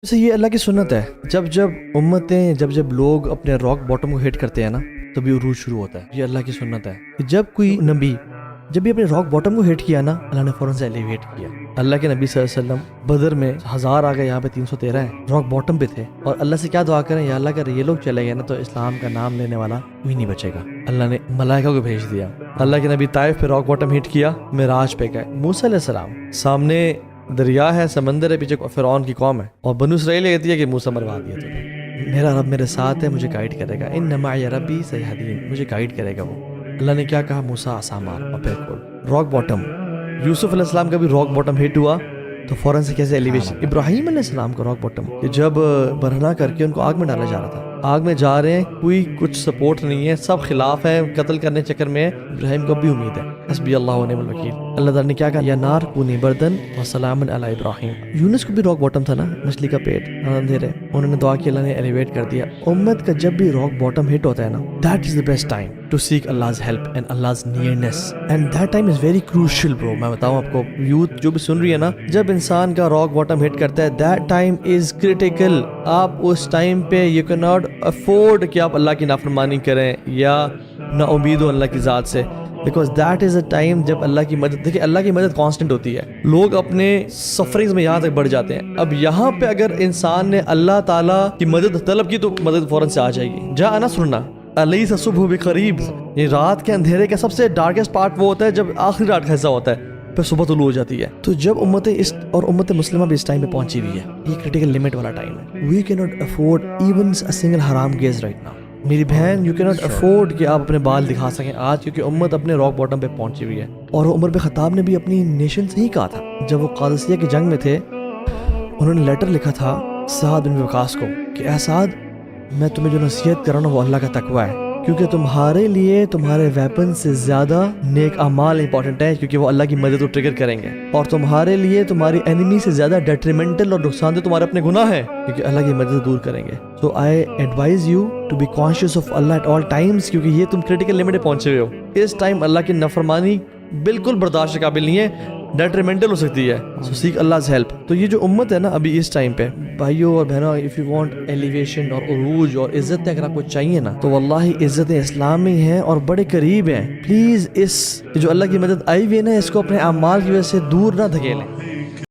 جیسے یہ اللہ کی سنت ہے، جب جب امتیں جب لوگ اپنے راک باٹم کو ہٹ کرتے ہیں نا تبھی عروج شروع ہوتا ہے۔ یہ اللہ کی سنت ہے کہ جب کوئی نبی جب بھی اپنے راک باٹم کو ہٹ کیا نا اللہ نے فوراً سے ایلیویٹ کیا۔ اللہ کے نبی صلی اللہ علیہ وسلم بدر میں 1000 آ گئے، یہاں پہ 313 ہیں، راک باٹم پہ تھے، اور اللہ سے کیا دعا کریں، یا اللہ اگر یہ لوگ چلے گئے نا تو اسلام کا نام لینے والا کوئی نہیں بچے گا۔ اللہ نے ملائکہ کو بھیج دیا، اللہ کے نبی طائف پہ راک باٹم ہٹ کیا، معراج پہ گئے۔ موسیٰ علیہ السلام سامنے دریا ہے، سمندر ہے، پیچھے فرعون کی قوم ہے، اور بنو اسرائیل کہتی ہے کہ موسیٰ مروا دیا تمہیں، میرا رب میرے ساتھ ہے، مجھے گائیڈ کرے گا، ان معی ربی سیہدین، مجھے گائیڈ کرے گا وہ۔ اللہ نے کیا کہا، موسیٰ عصا مار، اور پھر کھول راک باٹم۔ یوسف علیہ السلام کا بھی راک باٹم ہٹ ہوا تو فوراً سے کیسے ایلیویشن۔ ابراہیم علیہ السلام کا راک باٹم کہ جب برہنہ کر کے ان کو آگ میں ڈالا جا رہا تھا، آگ میں جا رہے ہیں، کوئی کچھ سپورٹ نہیں ہے، سب خلاف ہیں، قتل کرنے چکر میں ہے، ابراہیم کو بھی امید ہے، حسبی اللہ ونعم الوکیل۔ اللہ تعالیٰ نے کیا کہا، یا نار کونی بردن وسلام علی ابراہیم۔ یونس کو بھی راک باٹم تھا نا، مچھلی کا پیٹ اندھیرے، انہوں نے دعا کی، اللہ نے ایلیویٹ کر دیا۔ امت کا جب بھی راک باٹم ہٹ ہوتا ہے نا، that is the best time to seek Allah's help and Allah's nearness, and that time is very crucial bro۔ میں بتاؤں آپ کو، یوتھ جو بھی سن رہی ہے نا، جب انسان کا راک باٹم ہٹ کرتا ہے that time is critical۔ آپ اس ٹائم پہ you cannot afford کہ آپ اللہ کی نافرمانی کریں یا نا امید ہو اللہ کی ذات سے، because that is a time جب اللہ کی مدد، دیکھیں اللہ کی مدد کانسٹنٹ ہوتی ہے، لوگ اپنے سفرنگز میں یہاں تک بڑھ جاتے ہیں۔ اب یہاں پہ اگر انسان نے اللہ تعالیٰ کی مدد طلب کی تو مدد فوراً سے آ جائے گی۔ جا نصرنا الیس الصبح بقریب، یہ رات کے اندھیرے کا سب سے ڈارکسٹ پارٹ وہ ہوتا ہے جب آخری رات کا حصہ ہوتا ہے، پھر صبح طلوع ہو جاتی ہے۔ تو جب امت اس اور امت مسلمہ بھی اس ٹائم پہ پہنچی ہوئی ہے، یہ کرٹیکل لمٹ والا ٹائم ہے۔ وی کی not afford even a single حرام گیز رائٹ ناؤ۔ میری بہن، یو کی ناٹ افورڈ کہ آپ اپنے بال دکھا سکیں آج، کیونکہ امت اپنے راک باٹم پہ پہنچی ہوئی ہے۔ اور عمر بن خطاب نے بھی اپنی نیشن سے ہی کہا تھا، جب وہ قادسیہ کی جنگ میں تھے، انہوں نے لیٹر لکھا تھا سعد بن وقاص کو کہ اے سعد، میں تمہیں جو نصیحت کر رہا ہوں وہ اللہ کا تقوی ہے، کیونکہ تمہارے لیے تمہارے ویپن سے زیادہ نیک اعمال امپورٹنٹ ہے، کیونکہ وہ اللہ کی مدد کو ٹریگر کریں گے، اور تمہارے لیے تمہاری اینیمی سے زیادہ ڈیٹریمنٹل اور نقصان دہ تمہارے اپنے گناہ ہیں، کیونکہ اللہ کی مدد دور کریں گے۔ So I advise you to be conscious of Allah at all times, کیونکہ یہ تم کرٹیکل لمٹ پہ پہنچے ہوئے ہو۔ اس ٹائم اللہ کی نافرمانی بالکل برداشت کے قابل نہیں ہے، ڈیٹریمنٹل ہو سکتی ہے۔ سو سیک Allah's help۔ تو یہ جو امت ہے نا ابھی اس ٹائم پہ، بھائیوں اور بہنوں، اف یو وانٹ ایلیویشن اور عروج اور عزت اگر آپ کو چاہیے نا، تو واللہ عزت اسلام میں ہیں اور بڑے قریب ہیں۔ پلیز اس جو اللہ کی مدد آئی ہوئی ہے نا، اس کو اپنے اعمال کی وجہ سے دور نہ دھکیلیں۔